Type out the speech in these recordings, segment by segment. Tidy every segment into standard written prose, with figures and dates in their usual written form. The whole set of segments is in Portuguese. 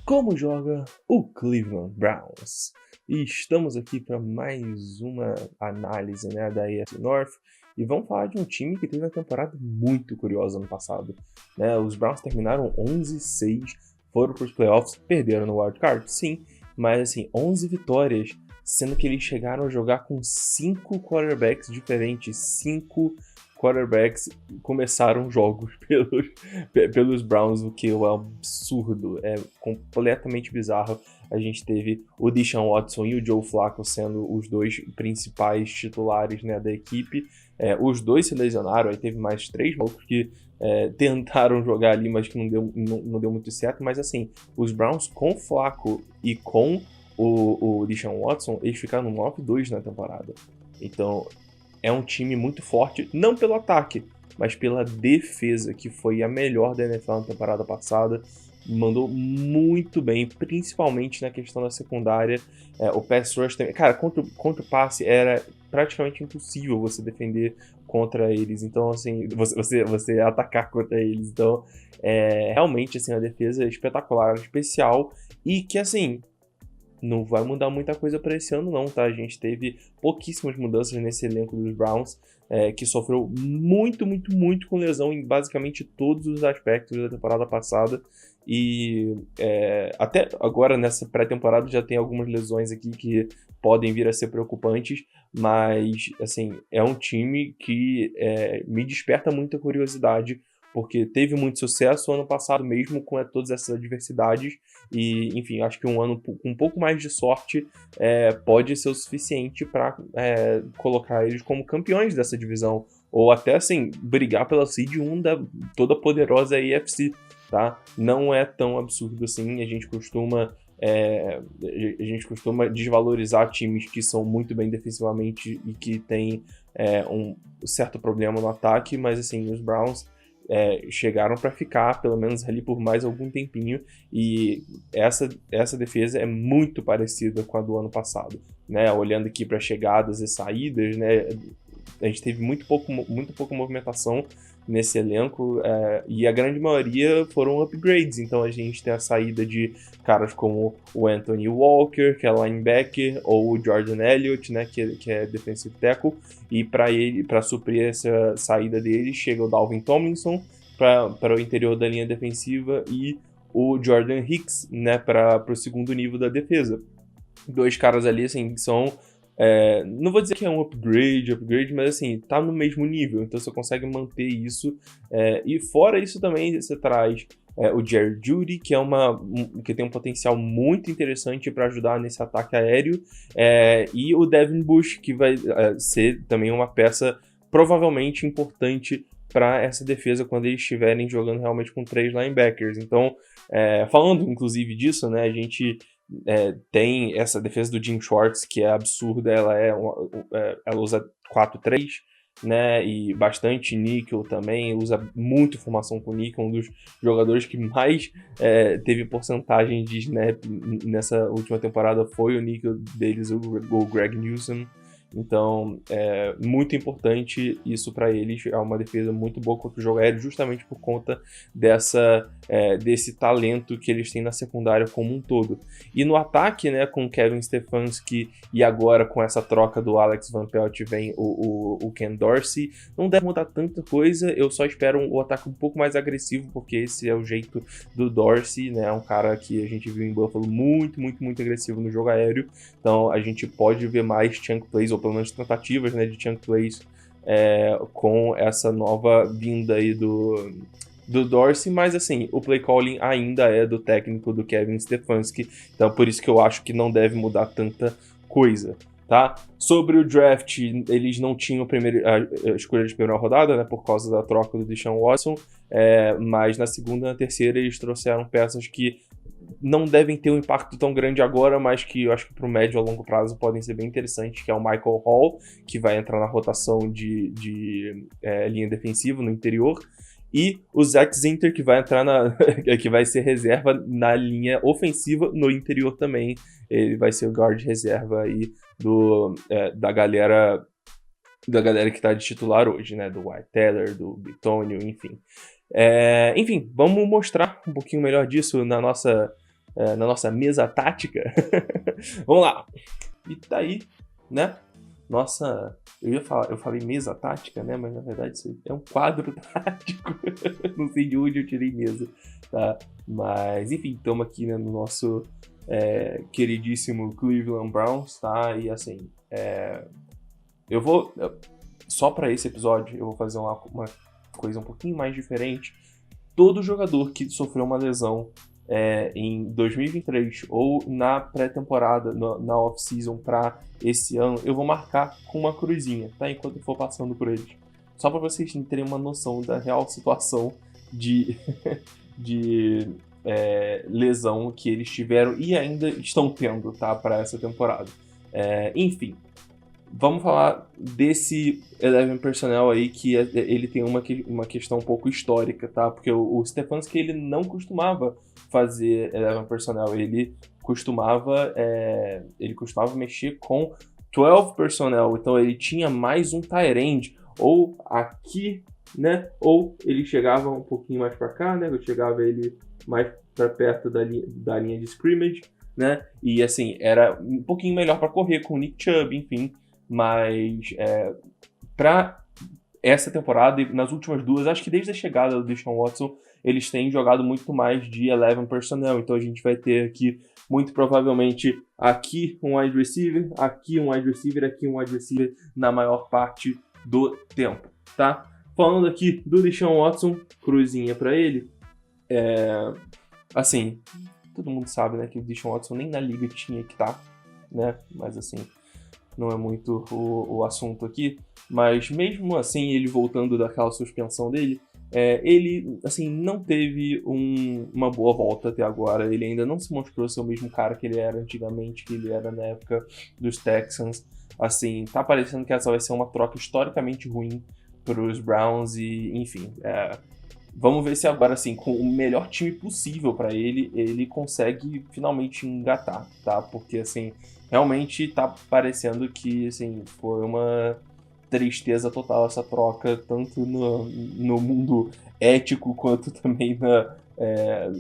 Como joga o Cleveland Browns? E estamos aqui para mais uma análise, né, da AFC North e vamos falar de um time que teve uma temporada muito curiosa ano passado, né? Os Browns terminaram 11-6, foram para os playoffs, perderam no wild card, sim, mas assim, 11 vitórias, sendo que eles chegaram a jogar com 5 quarterbacks diferentes, 5 quarterbacks começaram jogos pelos Browns, o que é um absurdo, é completamente bizarro. A gente teve o Deshaun Watson e o Joe Flacco sendo os dois principais titulares, né, da equipe. Os dois se lesionaram, aí teve mais 3 malucos que tentaram jogar ali, mas que não deu muito certo. Mas assim, os Browns com Flacco e com o Deshaun Watson, eles ficaram 9-2 na temporada. Então, é um time muito forte, não pelo ataque, mas pela defesa, que foi a melhor da NFL na temporada passada. Mandou muito bem, principalmente na questão da secundária. O pass rush também. Cara, contra o passe era praticamente impossível você defender contra eles. Então, assim, você atacar contra eles. Então, realmente, assim, a defesa é espetacular, especial. E que, assim, não vai mudar muita coisa para esse ano não, tá? A gente teve pouquíssimas mudanças nesse elenco dos Browns, que sofreu muito com lesão em basicamente todos os aspectos da temporada passada. E até agora, nessa pré-temporada, já tem algumas lesões aqui que podem vir a ser preocupantes, mas, assim, é um time que me desperta muita curiosidade, porque teve muito sucesso ano passado, mesmo com todas essas adversidades, e, enfim, acho que um ano com um pouco mais de sorte pode ser o suficiente para colocar eles como campeões dessa divisão, ou até, assim, brigar pela seed 1 da toda poderosa AFC, tá? Não é tão absurdo assim, a gente costuma desvalorizar times que são muito bem defensivamente e que têm um certo problema no ataque, mas, assim, os Browns chegaram para ficar, pelo menos ali por mais algum tempinho, e essa defesa é muito parecida com a do ano passado, né? Olhando aqui para chegadas e saídas, né? A gente teve muito pouca movimentação nesse elenco, e a grande maioria foram upgrades. Então a gente tem a saída de caras como o Anthony Walker, que é linebacker, ou o Jordan Elliott, né, que é defensive tackle, e para suprir essa saída dele, chega o Dalvin Tomlinson para o interior da linha defensiva e o Jordan Hicks, né, para o segundo nível da defesa. Dois caras ali, assim, que são não vou dizer que é um upgrade, mas assim, tá no mesmo nível, então você consegue manter isso. E fora isso também você traz o Jerry Jeudy, que que tem um potencial muito interessante para ajudar nesse ataque aéreo, e o Devin Bush, que vai ser também uma peça provavelmente importante para essa defesa quando eles estiverem jogando realmente com 3 linebackers. Então, falando inclusive disso, né, a gente tem essa defesa do Jim Schwartz, que é absurda. Ela usa 4-3, né, e bastante níquel também, usa muito formação com níquel, um dos jogadores que mais teve porcentagem de snap nessa última temporada foi o níquel deles, o Greg Newsome. Então, é muito importante isso para eles. É uma defesa muito boa contra o jogo aéreo, justamente por conta desse talento que eles têm na secundária como um todo. E no ataque, né, com o Kevin Stefanski e agora com essa troca do Alex Van Pelt vem o Ken Dorsey, não deve mudar tanta coisa. Eu só espero o ataque um pouco mais agressivo, porque esse é o jeito do Dorsey, né? É um cara que a gente viu em Buffalo muito agressivo no jogo aéreo. Então a gente pode ver mais chunk plays, ou pelo menos tentativas, né, de chunk plays com essa nova vinda aí do Dorsey, mas assim, o play calling ainda é do técnico do Kevin Stefanski, então por isso que eu acho que não deve mudar tanta coisa, tá? Sobre o draft, eles não tinham a escolha de primeira rodada, né, por causa da troca do Deshaun Watson, mas na segunda e na terceira eles trouxeram peças que não devem ter um impacto tão grande agora, mas que eu acho que para o médio a longo prazo podem ser bem interessantes, que é o Michael Hall, que vai entrar na rotação de linha defensiva no interior, e o Zach Zinter, que vai entrar que vai ser reserva na linha ofensiva no interior também. Ele vai ser o guard reserva aí da galera que está de titular hoje, né? Do Wyatt Teller, do Bitonio, enfim. Enfim, vamos mostrar um pouquinho melhor disso na nossa na nossa mesa tática. Vamos lá. E tá aí, né? Nossa, eu falei mesa tática, né? Mas na verdade isso é um quadro tático. Não sei de onde eu tirei mesa, tá? Mas enfim, estamos aqui, né, no nosso queridíssimo Cleveland Browns, tá? E assim, eu vou, só para esse episódio, eu vou fazer uma coisa um pouquinho mais diferente. Todo jogador que sofreu uma lesão em 2023 ou na pré-temporada, na off-season para esse ano, eu vou marcar com uma cruzinha, tá? Enquanto eu for passando por eles. Só para vocês terem uma noção da real situação de lesão que eles tiveram e ainda estão tendo, tá? Para essa temporada. Enfim, vamos falar desse Eleven Personnel aí, que ele tem uma questão um pouco histórica, tá? Porque o Stefanski, ele não costumava fazer Eleven Personnel, ele costumava mexer com 12 Personnel, então ele tinha mais um tight end, ou aqui, né? Ou ele chegava um pouquinho mais para cá, né? Eu chegava ele mais para perto da linha de scrimmage, né? E assim, era um pouquinho melhor para correr com o Nick Chubb, enfim. Mas para essa temporada e nas últimas duas, acho que desde a chegada do Deshaun Watson, eles têm jogado muito mais de 11 personnel. Então a gente vai ter aqui, muito provavelmente, aqui um wide receiver, aqui um wide receiver, aqui um wide receiver na maior parte do tempo, tá? Falando aqui do Deshaun Watson, cruzinha para ele. Assim, todo mundo sabe, né, que o Deshaun Watson nem na liga tinha que estar, né? Mas assim, não é muito o assunto aqui, mas mesmo assim, ele voltando daquela suspensão dele, ele, assim, não teve uma boa volta até agora. Ele ainda não se mostrou ser o mesmo cara que ele era antigamente, que ele era na época dos Texans. Assim, tá parecendo que essa vai ser uma troca historicamente ruim para os Browns e, enfim, vamos ver se agora, assim, com o melhor time possível para ele consegue finalmente engatar, tá? Porque, assim, realmente tá parecendo que, assim, foi uma tristeza total essa troca, tanto no mundo ético quanto também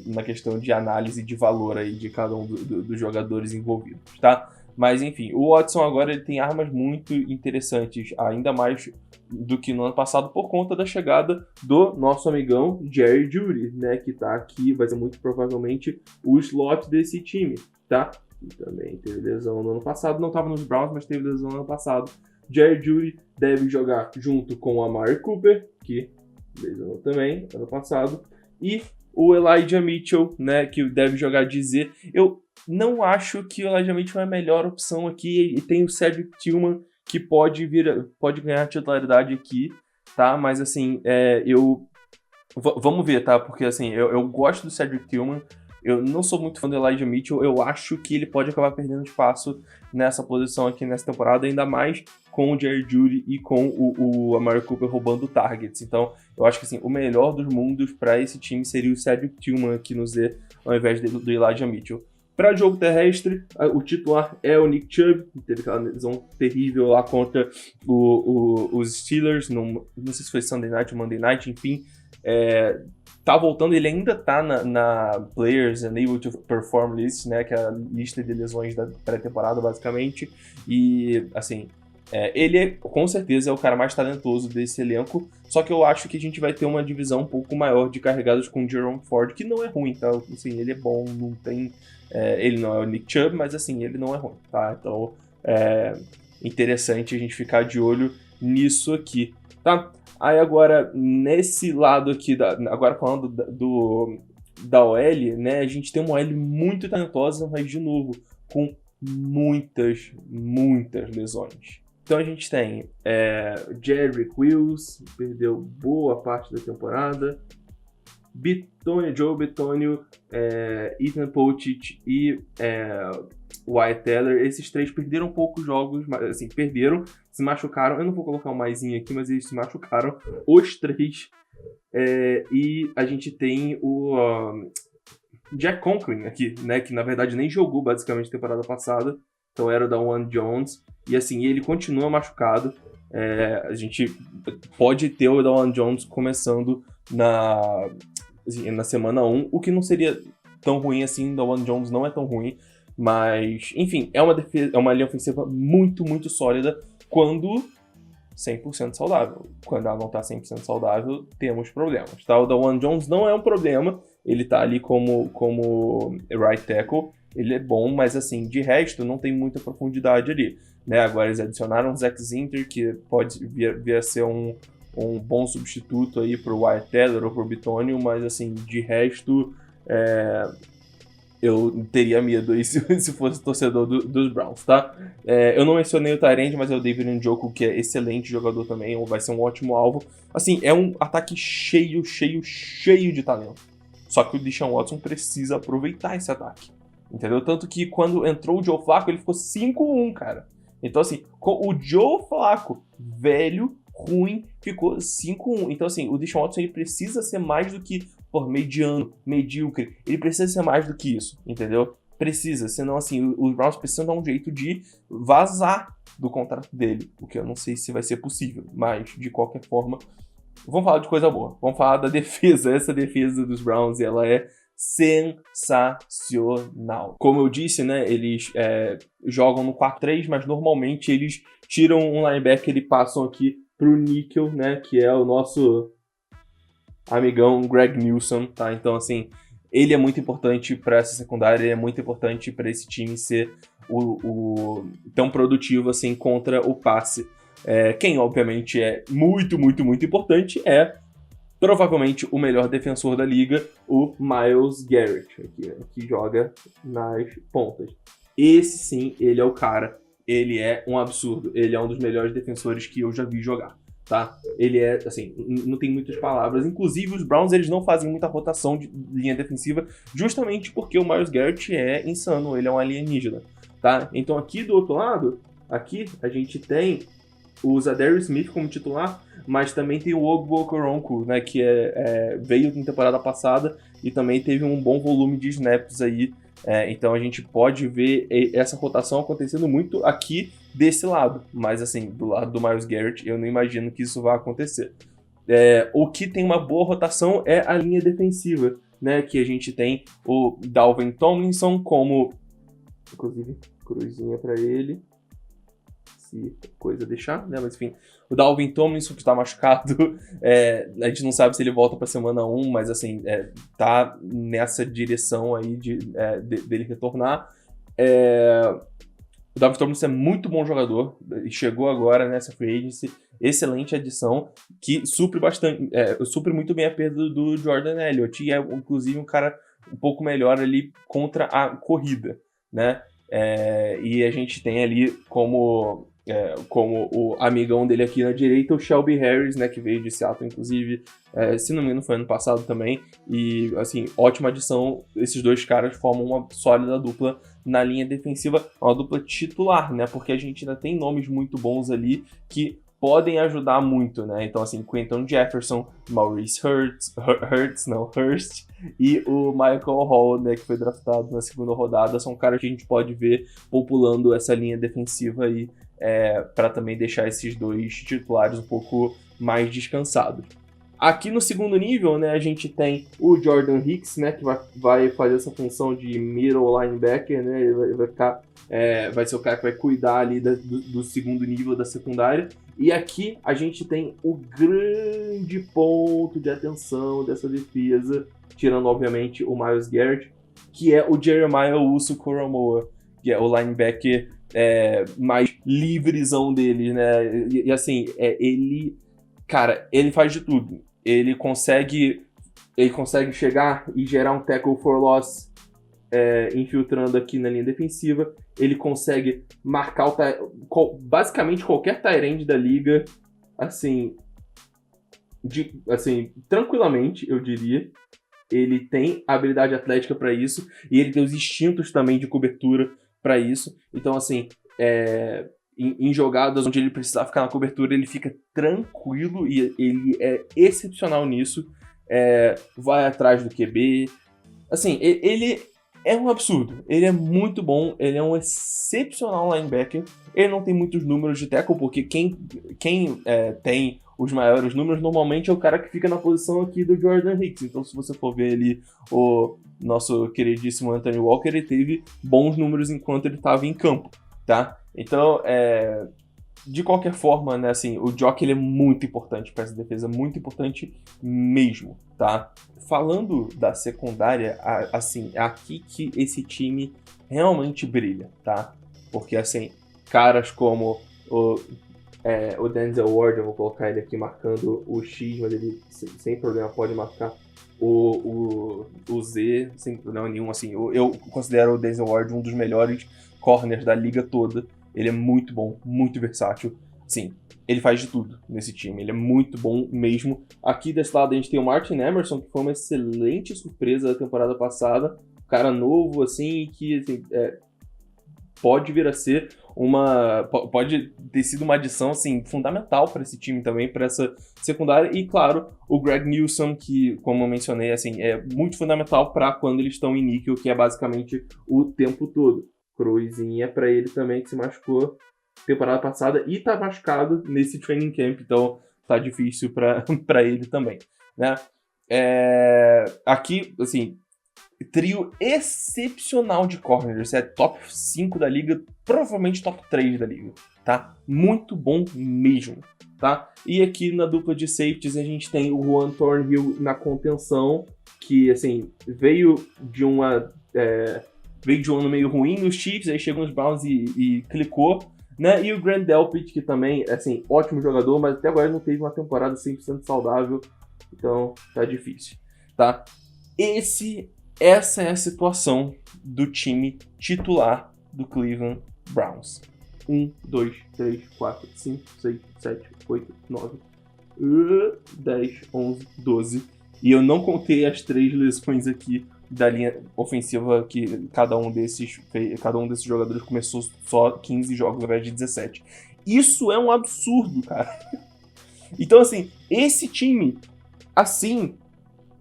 na questão de análise de valor aí de cada um dos jogadores envolvidos, tá? Mas enfim, o Watson agora ele tem armas muito interessantes, ainda mais do que no ano passado, por conta da chegada do nosso amigão Jerry Jeudy, né? Que tá aqui, vai ser muito provavelmente o slot desse time, tá? E também teve lesão no ano passado, não estava nos Browns, mas teve lesão no ano passado. Jerry Jeudy deve jogar junto com o Amari Cooper, que lesionou também ano passado, e o Elijah Mitchell, né, que deve jogar de Z. Eu não acho que o Elijah Mitchell é a melhor opção aqui, e tem o Cedric Tillman, que pode ganhar titularidade aqui, tá? Mas assim, vamos ver, tá? Porque assim, eu gosto do Cedric Tillman. Eu não sou muito fã do Elijah Mitchell, eu acho que ele pode acabar perdendo espaço nessa posição aqui nessa temporada, ainda mais com o Jerry Jeudy e com o Amari Cooper roubando targets. Então, eu acho que assim, o melhor dos mundos para esse time seria o Cedric Tillman aqui no Z, ao invés do Elijah Mitchell. Para jogo terrestre, o titular é o Nick Chubb, que teve aquela lesão terrível lá contra os Steelers, não sei se foi Sunday Night ou Monday Night, enfim, tá voltando, ele ainda tá na Players Unable to Perform List, né, que é a lista de lesões da pré-temporada, basicamente, e, assim, ele com certeza é o cara mais talentoso desse elenco, só que eu acho que a gente vai ter uma divisão um pouco maior de carregados com o Jerome Ford, que não é ruim, tá, assim, ele é bom, não tem, ele não é o Nick Chubb, mas, assim, ele não é ruim, tá, então, interessante a gente ficar de olho nisso aqui, tá? Aí agora, nesse lado aqui, agora falando da OL, né, a gente tem uma OL muito talentosa, mas de novo, com muitas lesões. Então a gente tem Jedrick Wills, perdeu boa parte da temporada, Joe Bitonio, Ethan Pochich e Wyatt Teller, esses três perderam poucos jogos, mas assim, se machucaram, eu não vou colocar um maisinho aqui, mas eles se machucaram, os três, e a gente tem o Jack Conklin aqui, né, que na verdade nem jogou basicamente temporada passada, então era o Dawan Jones, e assim, ele continua machucado, a gente pode ter o Dawan Jones começando na semana 1, o que não seria tão ruim assim, Dawan Jones não é tão ruim, mas, enfim, é uma linha ofensiva muito, muito sólida quando 100% saudável. Quando ela não tá 100% saudável, temos problemas, tá? O Dawan Jones não é um problema, ele tá ali como right tackle, ele é bom, mas assim, de resto, não tem muita profundidade ali, né? Agora eles adicionaram o Zach Zinter, que pode vir a ser um bom substituto aí pro Wyatt Teller ou pro Bitonio, mas assim, de resto, eu teria medo aí se fosse torcedor dos Browns, tá? Eu não mencionei o Tyrande, mas é o David Njoku, que é excelente jogador também, vai ser um ótimo alvo. Assim, é um ataque cheio de talento. Só que o Deshaun Watson precisa aproveitar esse ataque, entendeu? Tanto que quando entrou o Joe Flacco, ele ficou 5-1, cara. Então, assim, o Joe Flacco, velho, ruim, ficou 5-1. Então, assim, o Deshaun Watson ele precisa ser mais do que mediano, medíocre. Ele precisa ser mais do que isso, entendeu? Precisa, senão, assim, os Browns precisam dar um jeito de vazar do contrato dele, o que eu não sei se vai ser possível, mas, de qualquer forma, vamos falar de coisa boa. Vamos falar da defesa. Essa defesa dos Browns, ela é sensacional. Como eu disse, né, eles jogam no 4-3, mas normalmente eles tiram um linebacker e passam aqui pro níquel, né, que é o nosso amigão Greg Newsome, tá? Então, assim, ele é muito importante para essa secundária, ele é muito importante para esse time ser tão produtivo assim contra o passe. Quem, obviamente, é muito, muito, muito importante é provavelmente o melhor defensor da liga, o Myles Garrett, que joga nas pontas. Esse sim, ele é o cara, ele é um absurdo, ele é um dos melhores defensores que eu já vi jogar, tá? Ele é, assim, não tem muitas palavras, inclusive os Browns, eles não fazem muita rotação de linha defensiva, justamente porque o Myles Garrett é insano, ele é um alienígena, tá? Então aqui do outro lado, aqui a gente tem o Zadarius Smith como titular, mas também tem o Ogbo Okoronkwo, né, que veio na temporada passada e também teve um bom volume de snaps aí. Então a gente pode ver essa rotação acontecendo muito aqui desse lado, mas assim, do lado do Myles Garrett, eu não imagino que isso vá acontecer. O que tem uma boa rotação é a linha defensiva, né, que a gente tem o Dalvin Tomlinson como, inclusive, cruzinha para ele, se coisa deixar, né? Mas enfim, o Dalvin Tomlinson, que tá machucado, a gente não sabe se ele volta pra semana 1, mas assim, tá nessa direção aí dele retornar. O Dalvin Tomlinson é muito bom jogador, e chegou agora nessa free agency, excelente adição, que supre muito bem a perda do Jordan Elliott, e é inclusive um cara um pouco melhor ali contra a corrida, né? E a gente tem ali como o amigão dele aqui na direita, o Shelby Harris, né, que veio de Seattle, inclusive, se não me engano foi ano passado também, e assim, ótima adição, esses dois caras formam uma sólida dupla na linha defensiva, uma dupla titular, né, porque a gente ainda tem nomes muito bons ali que podem ajudar muito, né, então assim, Quentin Jefferson, Maurice Hurst e o Michael Hall, né, que foi draftado na segunda rodada, são caras que a gente pode ver populando essa linha defensiva aí, para também deixar esses dois titulares um pouco mais descansados. Aqui no segundo nível, né, a gente tem o Jordan Hicks, né, que vai fazer essa função de middle linebacker, né, ele vai ser o cara que vai cuidar ali do segundo nível da secundária. E aqui a gente tem o grande ponto de atenção dessa defesa, tirando obviamente o Myles Garrett, que é o Jeremiah Owusu-Koramoah, que é o linebacker mais livrezão dele, né? E assim, ele faz de tudo. Ele consegue chegar e gerar um tackle for loss infiltrando aqui na linha defensiva. Ele consegue marcar basicamente qualquer tight end da liga, assim, tranquilamente, eu diria. Ele tem a habilidade atlética para isso e ele tem os instintos também de cobertura para isso. Então, assim, em jogadas onde ele precisar ficar na cobertura, ele fica tranquilo e ele é excepcional nisso. Vai atrás do QB. Assim, ele é um absurdo. Ele é muito bom. Ele é um excepcional linebacker. Ele não tem muitos números de tackle, porque quem tem os maiores números normalmente é o cara que fica na posição aqui do Jordan Hicks. Então, se você for ver ali nosso queridíssimo Anthony Walker, ele teve bons números enquanto ele estava em campo, tá? Então, de qualquer forma, né, assim, o Jock ele é muito importante para essa defesa, muito importante mesmo, tá? Falando da secundária, assim, é aqui que esse time realmente brilha, tá? Porque, assim, caras como o Denzel Ward, eu vou colocar ele aqui marcando o X, mas ele sem problema pode marcar o Z, sem problema nenhum, assim, eu considero o Denzel Ward um dos melhores corners da liga toda. Ele é muito bom, muito versátil. Sim, ele faz de tudo nesse time. Ele é muito bom mesmo. Aqui desse lado a gente tem o Martin Emerson, que foi uma excelente surpresa da temporada passada. Cara novo, assim, que assim, pode vir a ser pode ter sido uma adição assim, fundamental para esse time também, para essa secundária. E, claro, o Greg Newsome, que, como eu mencionei, assim, é muito fundamental para quando eles estão em níquel, que é basicamente o tempo todo. Cruzinha para ele também, que se machucou temporada passada e tá machucado nesse training camp, então tá difícil para ele também, né? Aqui, assim, trio excepcional de corners, top 5 da liga, provavelmente top 3 da liga, tá? Muito bom mesmo, tá? E aqui na dupla de safeties a gente tem o Juan Thornhill na contenção, que, assim, veio de um ano meio ruim nos Chiefs, aí chegou nos Browns e clicou, né? E o Grant Delpit, que também, assim, ótimo jogador, mas até agora não teve uma temporada 100% saudável, então tá difícil, tá? Essa é a situação do time titular do Cleveland Browns. 1, 2, 3, 4, 5, 6, 7, 8, 9, 10, 11, 12. E eu não contei as 3 lesões aqui da linha ofensiva que cada um desses jogadores começou só 15 jogos ao invés de 17. Isso é um absurdo, cara. Então, assim, esse time, assim,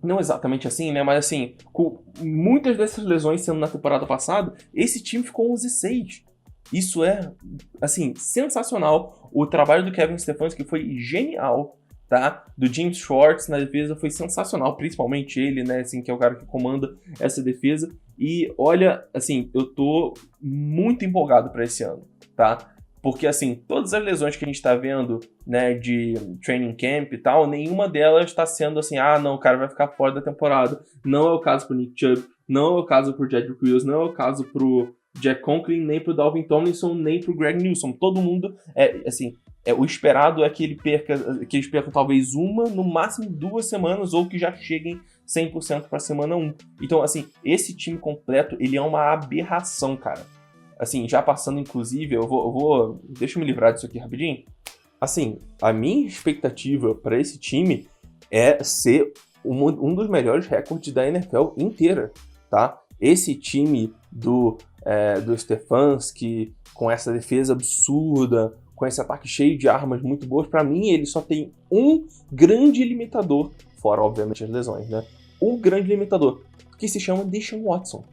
não exatamente assim, né, mas assim, com muitas dessas lesões sendo na temporada passada, esse time ficou 11-6. Isso é, assim, sensacional. O trabalho do Kevin Stefanski foi genial, tá? Do James Schwartz na defesa foi sensacional, principalmente ele, né, assim, que é o cara que comanda essa defesa. E olha, assim, eu tô muito empolgado para esse ano, tá? Porque, assim, todas as lesões que a gente tá vendo, né, de training camp e tal, nenhuma delas tá sendo assim, não, o cara vai ficar fora da temporada. Não é o caso pro Nick Chubb, não é o caso pro Jedrick Wills, não é o caso pro Jack Conklin, nem pro Dalvin Tomlinson, nem pro Greg Newsome. Todo mundo, o esperado é que eles percam talvez uma, no máximo 2 semanas, ou que já cheguem 100% pra semana 1. Então, assim, esse time completo, ele é uma aberração, cara. Assim, já passando, inclusive, deixa eu me livrar disso aqui rapidinho. Assim, a minha expectativa para esse time é ser um dos melhores recordes da NFL inteira, tá? Esse time do Stefanski, com essa defesa absurda, com esse ataque cheio de armas muito boas, para mim ele só tem um grande limitador, fora, obviamente, as lesões, né? Um grande limitador, que se chama Deshaun Watson,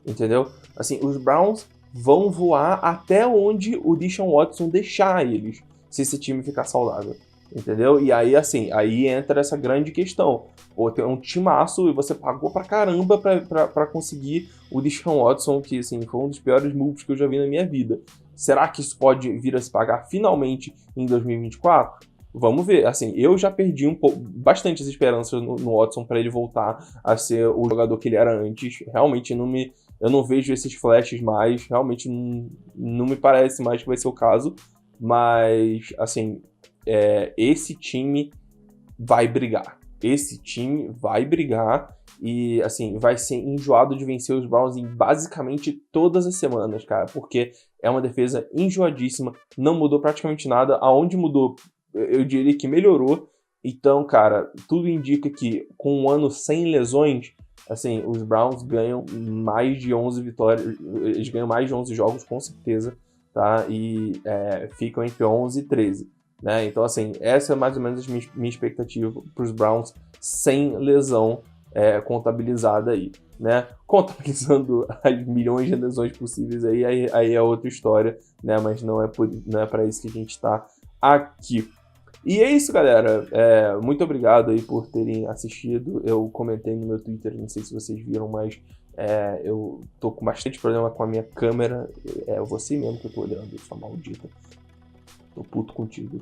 entendeu? Assim, os Browns vão voar até onde o Deshaun Watson deixar eles, se esse time ficar saudável, entendeu? E aí, assim, aí entra essa grande questão. Pô, tem um timaço e você pagou pra caramba pra conseguir o Deshaun Watson, que, assim, foi um dos piores moves que eu já vi na minha vida. Será que isso pode vir a se pagar finalmente em 2024? Vamos ver. Assim, eu já perdi bastante as esperanças no Watson para ele voltar a ser o jogador que ele era antes. Realmente eu não vejo esses flashes mais. Realmente não me parece mais que vai ser o caso. Mas, assim, esse time vai brigar. Esse time vai brigar e, assim, vai ser enjoado de vencer os Browns em basicamente todas as semanas, cara. Porque é uma defesa enjoadíssima, não mudou praticamente nada. Aonde mudou, eu diria que melhorou. Então, cara, tudo indica que com um ano sem lesões, assim, os Browns ganham mais de 11 vitórias, eles ganham mais de 11 jogos, com certeza, tá? E ficam entre 11 e 13, né? Então, assim, essa é mais ou menos a minha expectativa para os Browns sem lesão contabilizada aí, né? Contabilizando as milhões de lesões possíveis aí é outra história, né? Mas não é para isso que a gente está aqui. E é isso, galera. Muito obrigado aí por terem assistido. Eu comentei no meu Twitter, não sei se vocês viram, mas Eu tô com bastante problema com a minha câmera. É você mesmo que eu tô olhando, sua maldita. Tô puto contigo.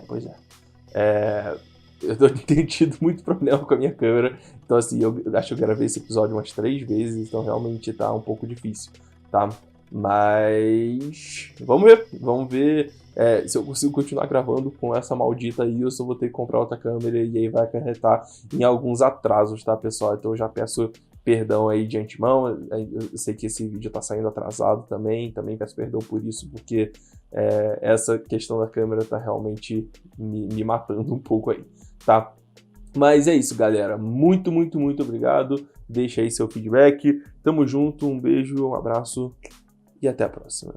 Pois é. Eu tenho tido muito problema com a minha câmera. Então, assim, eu acho que eu gravei esse episódio umas 3 vezes. Então, realmente tá um pouco difícil, tá? Mas vamos ver se eu consigo continuar gravando com essa maldita aí, ou se eu vou ter que comprar outra câmera e aí vai acarretar em alguns atrasos, tá, pessoal? Então eu já peço perdão aí de antemão. Eu sei que esse vídeo tá saindo atrasado também peço perdão por isso, porque essa questão da câmera tá realmente me matando um pouco aí, tá? Mas é isso, galera. Muito, muito, muito obrigado. Deixa aí seu feedback. Tamo junto, um beijo, um abraço e até a próxima.